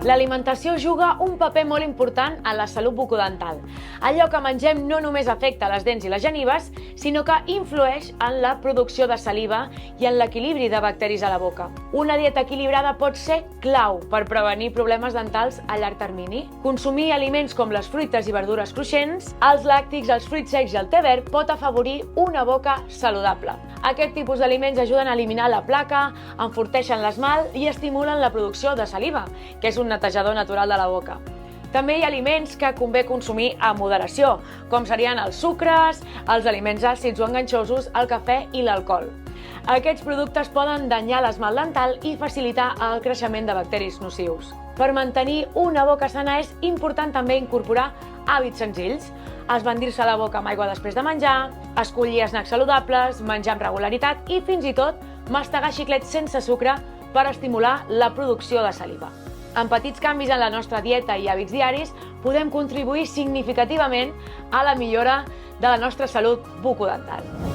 L'alimentació juga un paper molt important en la salut bucodental. Allò que mengem no només afecta les dents i les genives, sinó que influeix en la producció de saliva i en l'equilibri de bacteris a la boca. Una dieta equilibrada pot ser clau per prevenir problemes dentals a llarg termini. Consumir aliments com les fruites i verdures cruixents, els làctics, els fruits secs i el te verd pot afavorir una boca saludable. Aquest tipus d'aliments ajuden a eliminar la placa, enforteixen l'esmalt i estimulen la producció de saliva, que és un netejador natural de la boca. També hi ha aliments que convé consumir a moderació, com serien els sucres, els aliments àcids o enganxosos, el cafè i l'alcohol. Aquests productes poden danyar l'esmalt dental i facilitar el creixement de bacteris nocius. Per mantenir una boca sana és important també incorporar hàbits senzills, esbandir-se la boca amb aigua després de menjar, escollir snacks saludables, menjar amb regularitat i fins i tot mastegar xiclets sense sucre per estimular la producció de saliva. Amb petits canvis en la nostra dieta i hàbits diaris podem contribuir significativament a la millora de la nostra salut bucodental.